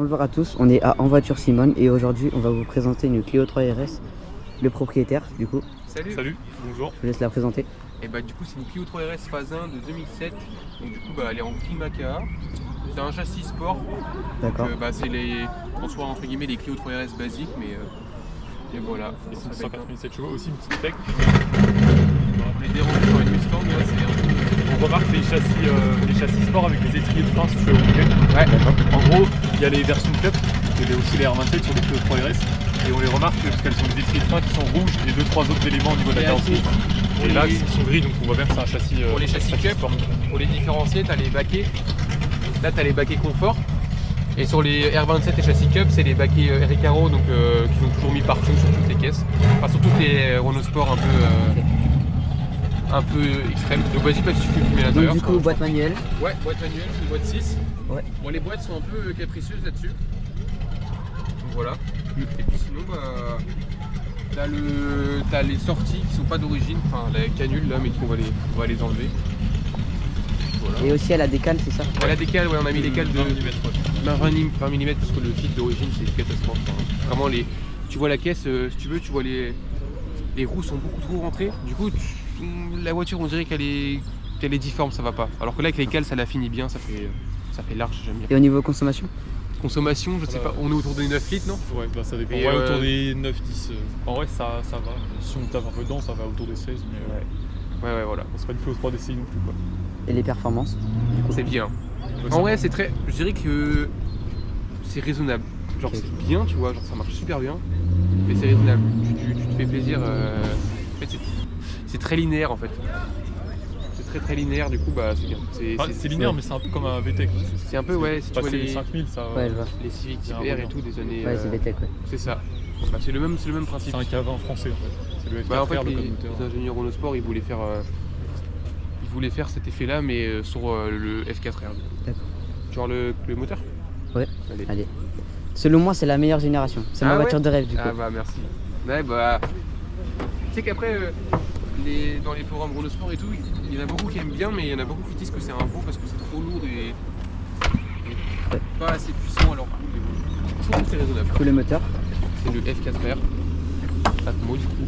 Bonjour à tous, on est à En Voiture Simone et aujourd'hui on va vous présenter une Clio 3 RS, le propriétaire du coup. Salut, bonjour. Je vous laisse la présenter. Et bah du coup c'est une Clio 3 RS phase 1 de 2007, donc du coup elle est en Climaca. C'est un châssis sport, D'accord. donc c'est les, en soi entre guillemets les Clio 3 RS basiques, mais et voilà. Et c'est une 187 chevaux, aussi une petite spec. On est dérangé sur une Mustang, là c'est un peu... On remarque les châssis sport avec les étriers de frein si tu veux bouger. Ouais. En gros, il y a les versions Cup, il y a aussi les R27 sur les Clio 3 RS. Et on les remarque parce qu'elles sont des étriers de frein qui sont rouges et 2-3 autres éléments au niveau de la carrosserie. Et là, ils sont gris, donc on voit bien que c'est un châssis. Pour les châssis Cup, pour les différencier, tu as les baquets. Là, tu as les baquets confort. Et sur les R27 et châssis Cup, c'est les baquets Recaro, donc qu'ils ont toujours mis partout sur toutes les caisses. Enfin, sur toutes les Renault Sport un peu extrêmes. Donc vas-y, pas de sucre à l'intérieur. Donc du coup, boîte manuelle. Ouais, boîte manuelle, c'est une boîte 6. Ouais. Bon, les boîtes sont un peu capricieuses là-dessus. Donc voilà. Et puis sinon, t'as les sorties qui sont pas d'origine, enfin la canule là, mais on va les enlever. Voilà. Et aussi elle a des cales, c'est ça? Ouais, la décale, ouais, on a mis les cales de 20 mm. 20 mm parce que le fil d'origine c'est une catastrophe. Enfin, vraiment, tu vois la caisse, si tu veux, tu vois les roues sont beaucoup trop rentrées. Du coup, la voiture, on dirait qu'elle est difforme, ça va pas. Alors que là, avec les cales, ça la finit bien, ça fait large, j'aime bien. Et au niveau consommation? Consommation, je sais pas, on est autour des 9 litres, non? Ouais, ça dépend. Et autour des 9-10. En vrai, ça va. Si on tape un peu dedans, ça va autour des 16. Mais Ouais, voilà. c'est pas une Clio 3 DCI non plus, quoi. Et les performances? C'est bien. Ouais, En vrai, c'est très. Je dirais que c'est raisonnable. Genre, c'est bien, tu vois, genre ça marche super bien, mais c'est raisonnable. Tu te fais plaisir. En fait, c'est très linéaire en fait. C'est très linéaire, du coup, c'est bien. C'est linéaire, mais c'est un peu comme un VTEC. C'est un peu, ouais, si tu vois les 5000, ça. Ouais, je vois. les Civic Type C'est un R et roulant. tout des années. Ouais, c'est VTEC, ouais. C'est ça. C'est le même principe. C'est un K20 français en fait. C'est le F4R, En fait, le les code moteur. ingénieurs Renault Sport, ils voulaient faire cet effet-là, mais sur le F4R. D'accord. Tu vois le moteur? Ouais. Allez. Allez. Selon moi, c'est la meilleure génération. C'est ma Ah ouais voiture de rêve du coup. Ah merci. Ouais, tu sais qu'après, dans les forums Renault Sport et tout, il y en a beaucoup qui aiment bien, mais il y en a beaucoup qui disent que c'est un veau parce que c'est trop lourd et pas assez puissant, alors je trouve que c'est raisonnable. Du coup, le moteur. C'est le F4R Atmo du coup.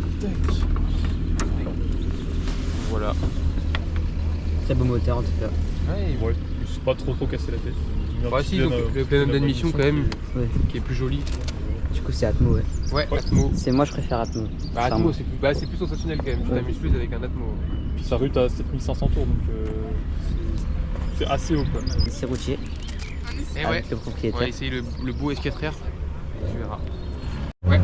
Voilà. Très beau moteur en tout cas. Ouais, c'est pas trop cassé la tête. Si, donc le plénum d'admission quand même, Ouais. qui est plus joli. Du coup, c'est Atmo, ouais. Ouais, Atmo. Moi, je préfère Atmo. Atmo, c'est plus sensationnel quand même. Tu t'amuses plus avec un Atmo. Puis ça route à 7500 tours, donc c'est assez haut quoi. C'est routier. Et Avec le propriétaire. on va essayer le beau S4R. Tu verras. Ouais.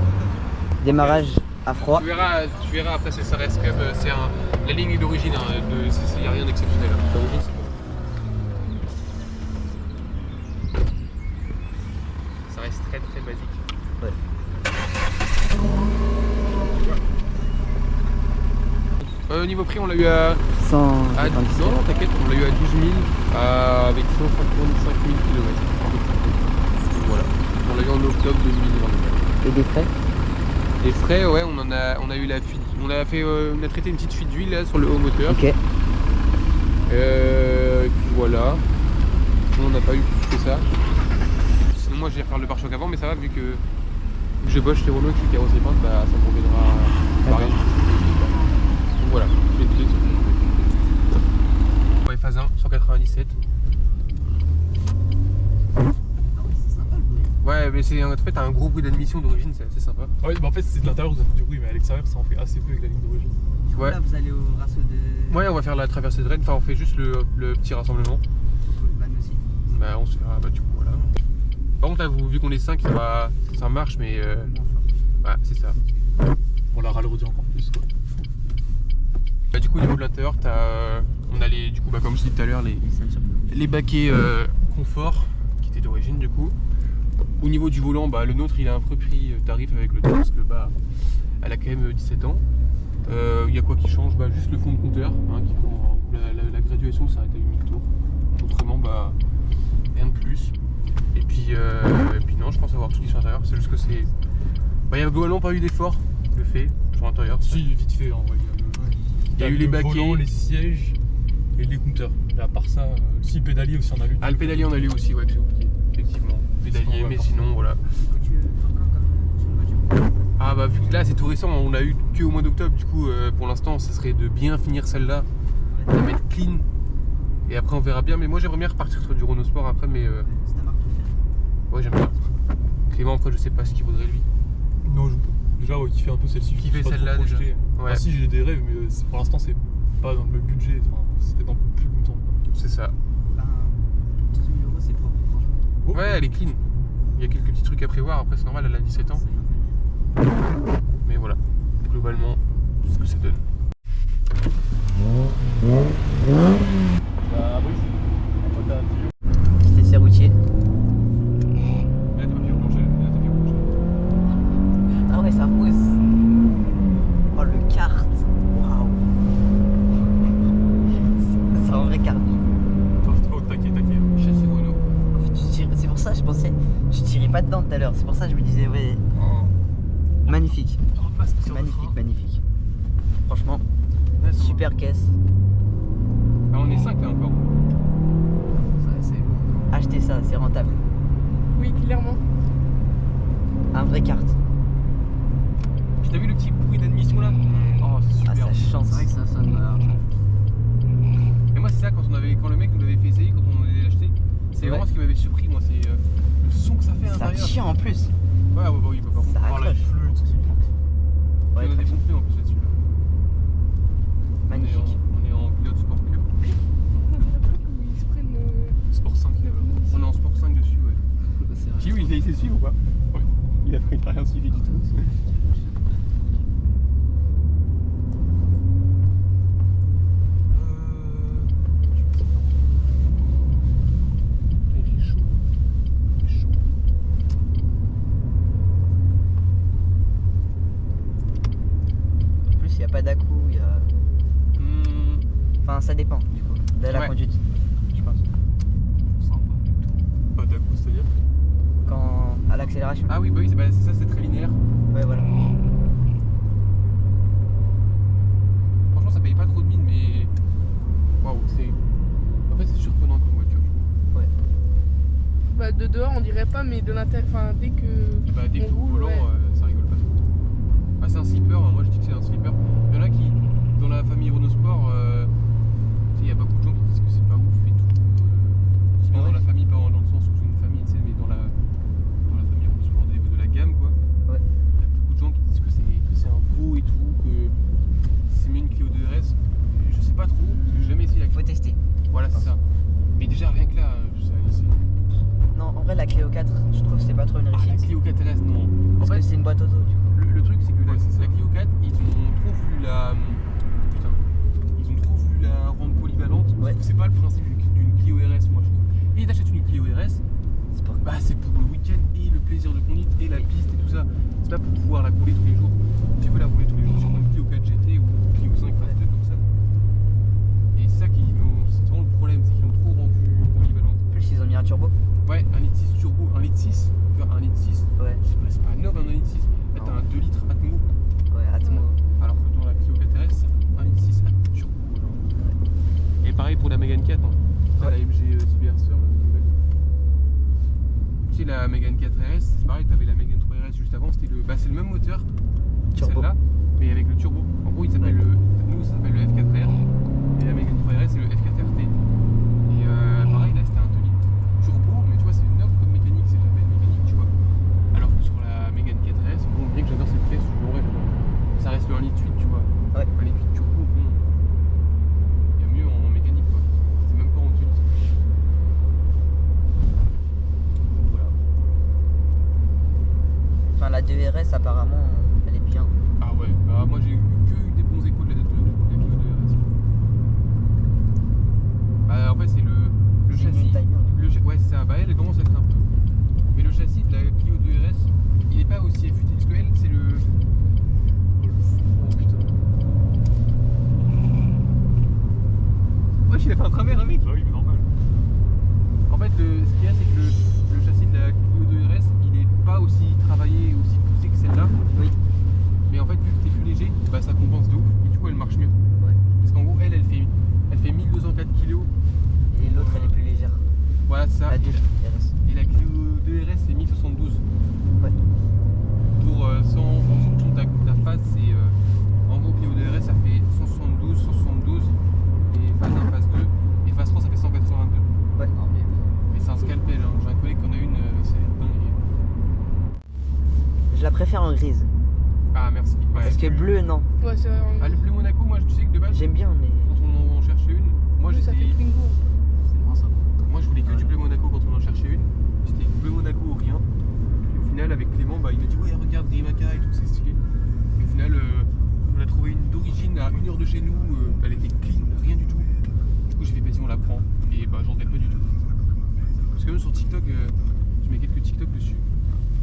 Démarrage à froid. Tu verras après, ça reste quand même. C'est la ligne d'origine, il n'y a rien d'exceptionnel. D'origine, c'est bon. Ça reste très basique. Ouais. Au niveau prix, on l'a eu à. 197. Non, t'inquiète, on l'a eu à 12 000 avec 155 000 km. Voilà. On l'a eu en octobre 2022. Et des frais? Les frais, ouais, on a eu la fuite. On a traité une petite fuite d'huile là sur le haut moteur. Ok. Et puis voilà. On n'a pas eu plus que ça. Sinon moi je vais refaire le pare-choc avant, mais ça va vu que je bosse chez Renault qui est carrosserie peinte, ça me reviendra pareil. Donc voilà, je vais te laisser. Ouais, phase 1, 197. Ouais, mais en fait t'as un gros bruit d'admission d'origine, c'est assez sympa. Ouais, en fait c'est de l'intérieur ça fait du bruit, mais à l'extérieur ça en fait assez peu avec la ligne d'origine. Ouais. Là, vous allez au raceau de. Ouais, on va faire la traversée de Rennes, enfin on fait juste le petit rassemblement. Aussi. On se fera, du coup voilà. Par contre là, vu qu'on est 5, ça marche, mais c'est ça. On la râle encore plus quoi. Du coup au niveau de l'intérieur, on a comme je disais tout à l'heure, les baquets confort qui étaient d'origine du coup. Au niveau du volant, le nôtre il a un peu pris tarif avec le temps parce que elle a quand même 17 ans. Il y a quoi qui change? Juste le fond de compteur, qui prend la graduation s'arrête à 8000 tours. Autrement, rien de plus. Et puis non, je pense avoir tout dit sur l'intérieur. C'est juste que c'est. Il n'y a globalement pas eu d'effort de fait sur l'intérieur. Si, vite fait en vrai. Il y a eu les baquets, volants, les sièges et les compteurs. Et à part ça, si le pédalier aussi on a lu. Ah, le pédalier on a lu aussi, ouais, que j'ai oublié. effectivement. Pédalier, Ouais, mais forcément. sinon, voilà. Tu veux encore comme une voiture? Ah bah vu que là c'est tout récent, on l'a eu que au mois d'octobre, du coup pour l'instant ça serait de bien finir celle-là, de la mettre clean, et après on verra bien, mais moi j'aimerais bien repartir sur du Renault Sport après, mais C'est ta marque préférée? ouais j'aime bien. Clément après je sais pas ce qu'il vaudrait lui. Non, déjà, ouais, kiffer un peu celle-ci. je Kiffer suis pas trop celle-là, déjà. projeté. Ouais. Ah, si, j'ai des rêves, mais pour l'instant, c'est pas dans le même budget. Enfin, c'était dans plus longtemps. C'est ça. Ben, 12 000 euros, c'est propre, franchement. Oh. Ouais elle est clean. Il y a quelques petits trucs à prévoir, après c'est normal, elle a 17 ans. C'est normal. Mais voilà, globalement, c'est ce que ça donne. Bah, oui, c'est un tuyau. Petit essai routier. Là t'as pas pu plancher, là t'as pu plancher. Ah ouais, ça pousse. Oh, le kart. Waouh. C'est un vrai kart. Attends, c'était pas au taquet. Châssis Renault. En fait, c'est pour ça, je pensais, tu tirais pas dedans tout à l'heure. C'est pour ça que je me disais, ouais, magnifique. Magnifique. Franchement, Ouais, ça super caisse. va. Ah, on est 5 là encore. Achetez ça, c'est rentable. Oui, clairement. Un vrai kart. Puis t'as vu le petit bruit d'admission là? Oh c'est Ah, super. ça chante. C'est vrai que ça sonne. Et moi c'est ça quand le mec nous l'avait fait essayer, quand on allait l'acheter, c'est Ouais. vraiment ce qui m'avait surpris moi, c'est le son que ça fait à Ça l'intérieur. tire en plus. Ouais oui bah, par contre. Ça Oh, la accroche. flûte. On a des très bons pneus en plus là-dessus. Là. magnifique. On est en pilote sport cup. On dirait pas où ils se prennent. Sport 5. On est en sport 5 dessus ouais. C'est vrai. Gilles il a été suivre ou pas? Ouais. Il a rien suivi du tout. Il est chaud. Il est chaud. En plus, il n'y a pas d'à-coup. Il y a... Enfin, ça dépend du coup de la Ouais. conduite, je pense. Sympa. Pas d'à-coup, c'est-à-dire Quand à l'accélération. Ah oui bah oui c'est ça, c'est très linéaire. Ouais, voilà. Franchement ça paye pas trop de mine mais. Waouh c'est. En fait c'est surprenant comme voiture je trouve. Bah, de dehors, on dirait pas, mais de l'intérieur. Enfin, dès que. Bah dès que On tu roule, volant, ouais. ça rigole pas trop. Ah c'est un slipper, hein. Moi je dis que c'est un slipper. Il y en a qui, dans la famille Renault Sport, il y a beaucoup de gens qui disent que c'est pas ouf et tout. Je dis bien Ah ouais. dans la famille, pas dans le sens où c'est une famille, tu sais, mais dans la famille Renault Sport de la gamme quoi. Ouais. Il y a beaucoup de gens qui disent que c'est un veau et tout, que c'est mieux une Clio 2RS. Je sais pas trop, parce que j'ai jamais essayé la Faut Clio. tester. Voilà c'est ça. Mais déjà rien que là, c'est. Non, en vrai, la Clio 4, je trouve que c'est pas trop une Ah, la réussite. Clio 4RS non. En Parce que fait, c'est une boîte auto, du coup. le truc c'est que Ouais, c'est ça. la Clio 4, ils ont trop voulu la. Putain. Ils ont trop voulu la rendre polyvalente. Ouais. C'est pas le principe d'une Clio RS, moi je trouve. Et t'achètes une Clio RS, C'est pour... bah c'est pour le week-end et le plaisir de conduite et la piste et tout ça. C'est pas pour pouvoir la rouler tous les jours. Tu veux la rouler tous les jours sur une Clio 4 GT ou une Clio 5 Fast comme ça. Et c'est ça c'est vraiment le problème, c'est qu'ils l'ont trop rendu polyvalente. En plus, ils ont mis un turbo. Ouais, 1,6 litre turbo, 1,6 litre, tu vois, 1,6 litre. Ouais, C'est pas énorme un 1,6 litre. Là t'as Non. un 2 litres Atmo, ouais, Atmo. alors que dans la Clio 4RS, c'est 1,6 litre Atmo turbo. Alors. Et pareil pour la Mégane 4, hein. Ouais. La MG Cyberster, la nouvelle. Tu sais, la Mégane 4RS, c'est pareil, t'avais la Mégane 3RS juste avant, c'était c'est le même moteur que Turbo. celle-là, mais avec le turbo. En gros, il s'appelle Ouais. nous ça s'appelle le F4R, et la Mégane 3RS c'est le F4RT. Et pareil, là c'était un 2 litres turbo, mais tu vois, c'est une autre code mécanique, c'est jamais mécanique, tu vois. Alors que sur la Mégane 4RS, bon, bien que j'adore cette pièce, en vrai, j'adore. Ça reste le 1,8 litre, tu vois. Ouais. 1,8 litre turbo, bon. Il y a mieux en mécanique, quoi. C'est même pas en 2 litres. Donc voilà. Enfin, la 2RS, apparemment, elle est bien. Ah ouais, bah moi j'ai eu que des bons échos de la Clio 2RS. Bah en fait c'est le C'est une châssis. timer. Ouais c'est ça, bah elle commence à être un peu. Mais le châssis de la Clio 2RS, il est pas aussi affûté. Parce que elle c'est le. Oh putain. Wesh il a fait un travers avec. Bah oui, mais normal. En fait ce qu'il y a c'est que le châssis de la Clio 2RS il est pas aussi travaillé, aussi poussé que celle-là. Oui. Mais en fait vu que t'es plus léger, bah ça compense de ouf et du coup elle marche mieux. Ouais. Parce qu'en gros elle fait 1204 kg. Et l'autre, elle est plus légère. Voilà c'est ça. La 2RS. Et la Je la préfère en grise. Ah merci. Ouais. Parce que bleu, non. Ouais, c'est vrai. Ah, le bleu Monaco, moi tu sais que de base, J'aime bien, mais. quand on en cherchait une, moi Bleu, ça j'étais. fait Twingo. C'est moins ça. Moi je voulais que du bleu Monaco quand on en cherchait une. C'était bleu Monaco ou rien. Et au final avec Clément, bah, il m'a dit ouais regarde Grimaca et tout, c'est stylé. Et au final on a trouvé une d'origine à 1 heure de chez nous, elle était clean, rien du tout. Du coup j'ai fait vas-y on la prend et bah j'en regrette pas du tout. Parce que même sur TikTok, je mets quelques TikTok dessus.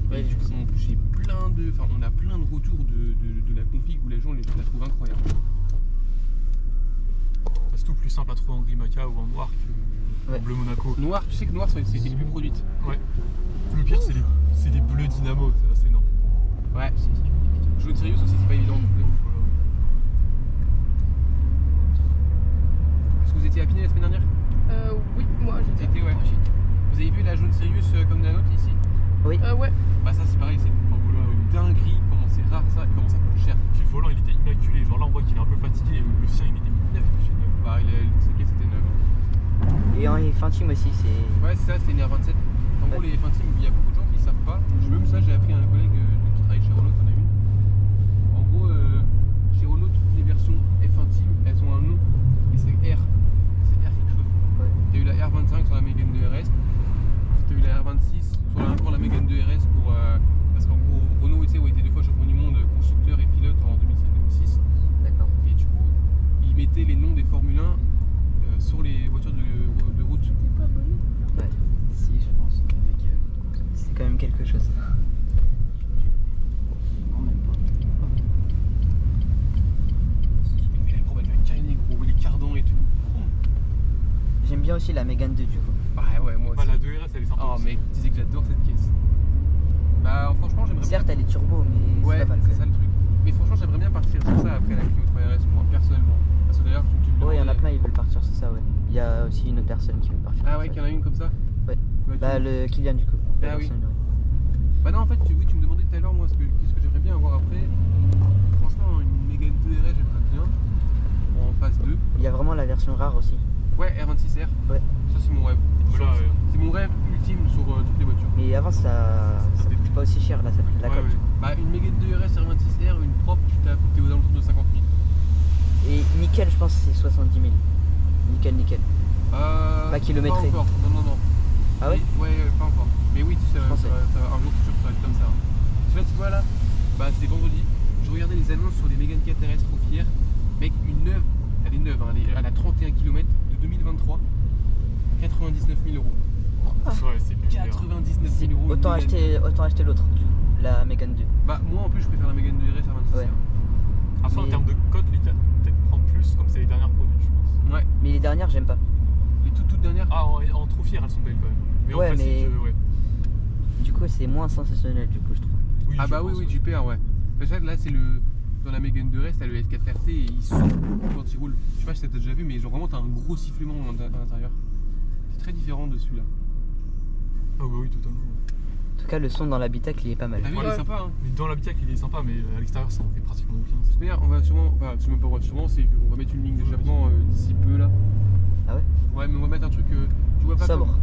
Ouais, Et du coup je sais. j'ai plein de. Enfin on a plein de retours de la config où les gens la trouvent incroyable. C'est tout plus simple à trouver en Grimaca ou en noir que Ouais. en bleu Monaco. Noir, tu sais que noir c'était les plus produites. Ouais. Le pire, c'est les bleus dynamo, c'est énorme. Ouais. Jaune Sirius aussi c'est pas évident. Est-ce que vous étiez à Pinet la semaine dernière? Oui, moi j'étais. C'était ouais. Vous avez vu la jaune Sirius comme la nôtre ici? Oui. Ouais. Bah ça c'est pareil, c'est une dinguerie, comment c'est rare ça et comment ça coûte cher. Puis le volant, il était immaculé. Genre là, on voit qu'il est un peu fatigué. Le sien, il était mis neuf. Bah le saké c'était neuf. Et en Infantim aussi, c'est. Ouais c'est ça, c'était une R27. En gros Ouais. les Infantim, il y a beaucoup de gens qui savent pas. Même ça j'ai appris à un collègue qui travaille chez Renault, qu'on a une. En gros chez Renault toutes les versions Infantim, elles ont un nom et c'est R. C'est R quelque chose. Ouais. T'as eu la R25 sur la Mégane 2 RS. T'as eu la R26 pour la Mégane 2 RS pour parce qu'en gros Renault tu sais, a été 2 fois champion du monde constructeur et pilote en 2005-2006 D'accord. et du coup ils mettaient les noms des Formule 1 sur les voitures de route. Ouais. Si, je pense. C'est quand même quelque chose. Non, même pas. Mais la courbe elle va cariner gros, les cardans et tout. J'aime bien aussi la Mégane 2 du coup. Ouais moi Bah, aussi. la 2RS, elle est sympa. Oh aussi. mec, tu disais que j'adore cette caisse. Bah franchement j'aimerais bien. Certes, elle est turbo, mais Ouais, c'est pas mal. c'est ça le truc. Mais franchement j'aimerais bien partir sur ça après la Clio 3 RS moi personnellement. Parce que d'ailleurs tu me Ouais, il y en a demandais- plein, ils veulent partir sur ça, ouais. Il y a aussi une autre personne qui veut partir. Ah sur ouais, ça. qu'il y en a une comme ça? Ouais. Bah, Bah, le Kylian du coup. La Ah oui. personne, ouais. Bah non en fait tu me demandais tout à l'heure moi qu'est-ce que j'aimerais bien avoir après. Franchement une Mégane 2 RS j'aimerais bien. En phase 2. Il y a vraiment la version rare aussi. Ouais R26R. Ouais. Ça c'est mon rêve. Voilà, C'est mon rêve ultime sur toutes les voitures. Mais avant, ça coûte pas aussi cher, là, ça coûte la ouais, coque. ouais. Bah une Mégane 2 RS R26R, une propre, t'es aux alentours de 50 000. Et nickel, je pense que c'est 70 000. Nickel. Pas kilométré. Pas encore, non. Ah ouais? Ouais, pas encore. Mais oui, ça va, pensais. un jour ça va être comme ça. Tu vois là, bah c'était vendredi, je regardais les annonces sur les Mégane 4 RS trop fiers. Mec, une neuve, elle est neuve, hein, elle a 31 km de 2023, 99 000 euros. Ouais, c'est plus cher. 99 000 euros. Autant une Mégane. acheter l'autre, la Mégane 2. Bah moi en plus je préfère la Mégane 2 RS à 26. Ouais. Après, en Mais- termes de cote, les gars, peut-être prendre plus, comme c'est les dernières produits, je pense. Ouais, Mais les dernières, j'aime pas. les toutes dernières. Ah, en trop fier, elles sont belles quand même. Mais Ouais, en classique, mais- ouais. Du coup, c'est moins sensationnel, du coup, je trouve. Oui, Ah je bah pense, oui, tu perds, ouais. Parce que là, c'est le. Dans la Mégane 2 RS, t'as le F4 RT et ils sont quand ils roulent. Je sais pas si t'as déjà vu, mais genre vraiment, t'as un gros sifflement à l'intérieur. C'est très différent de celui-là. Ah bah oui, totalement. En tout cas, le son dans l'habitacle, il est pas mal. T'as vu, il est Ouais. sympa, hein. Mais dans l'habitacle, il est sympa, mais à l'extérieur, ça en fait pratiquement aucun. D'ailleurs, on va sûrement. Enfin, c'est même pas vrai, sûrement, c'est qu'on va mettre une ligne d'échappement d'ici peu là. Ah ouais? Ouais, mais on va mettre un truc. Tu vois pas Sobre. comme.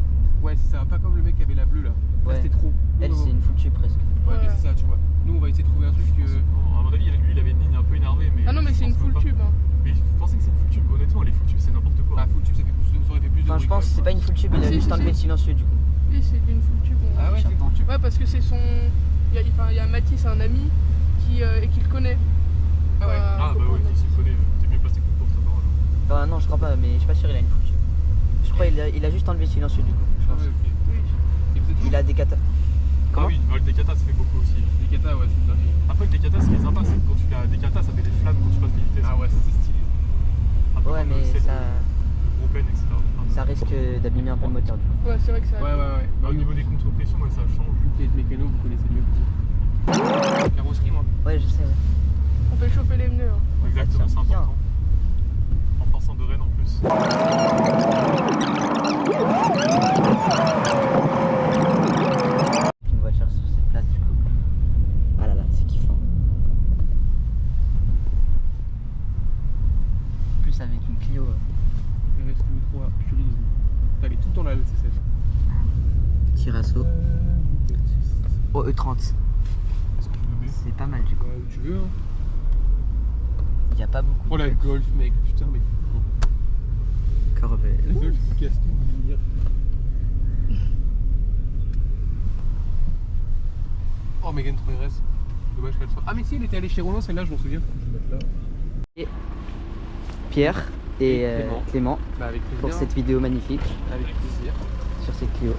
Ouais, c'est ça, pas comme le mec qui avait la bleue là. Là, Ouais. c'était trop. Elle, Nous, on va- c'est une foutue presque. Ouais, mais Ouais. c'est ça, tu vois. Nous, on va essayer de trouver un truc. Bon, à mon avis, lui, il avait une ligne un peu énervée, mais. Ah non, mais je c'est une pense full pas. tube. Hein. Mais vous pensez que c'est une full tube? Honnêtement, elle est full tube, c'est n'importe quoi. Ah, full tube, ça aurait fait plus de Enfin, je bruit, pense que quand c'est même. pas une full tube, il a Si, juste si, enlevé si. le silencieux, du coup. Oui, c'est une full tube. Ah ouais, c'est J'attends. full tube. Ouais, parce que c'est son. Il y a Mathis, un ami, qui le connaît. Ah ouais. Ah bah oui, si tu connais, t'es bien placé pour sa parole. Enfin, non, je crois pas, mais je suis pas sûr, il a une full tube. Je crois qu'il a juste enlevé le silencieux, du coup. Je Ah pense. ouais, ok. Oui. Et peut-être Il a des katas. Ah Comment? oui, le Decata, ça fait beaucoup aussi. des katas, ouais, c'est une dinguerie. Après, le Decata, ce qui est sympa, c'est que quand tu as Decata, ça fait des flammes quand tu passes des vitesses. Ah ouais, ça c'est stylé. Un peu Ouais, comme mais celle ça, de Gropen, etc. ça risque d'abîmer un peu le moteur, du coup. Ouais, c'est vrai que ça. Ouais. Bah, au niveau des contre-pressions, ouais, ça change. Vu que les mécanos, vous connaissez mieux que vous. Carrosserie, moi. Ouais, je sais, ouais. On fait chauffer les pneus. Hein. Exactement, c'est bien. important. En passant de Rennes en plus. Une voiture sur cette place, du coup. Ah là là, c'est kiffant. En plus, avec une Clio. RS3 Purisme. Elle est tout le temps là, le C7. Petit rasso. Oh, E30. Est-ce que je c'est pas mal du coup. Ouais, où tu veux. Hein. Il n'y a pas beaucoup. Oh la Golf, mec, putain, mais. Corvette. La Golf qui casse tout le délire. Oh, Mégane 3 RS. Dommage qu'elle soit. Ah, mais si, elle était allée chez Renault, celle-là, je m'en souviens. Je vais mettre là. Pierre et Et Clément. Clément Bah, avec plaisir. pour cette vidéo magnifique Avec plaisir. sur cette Clio.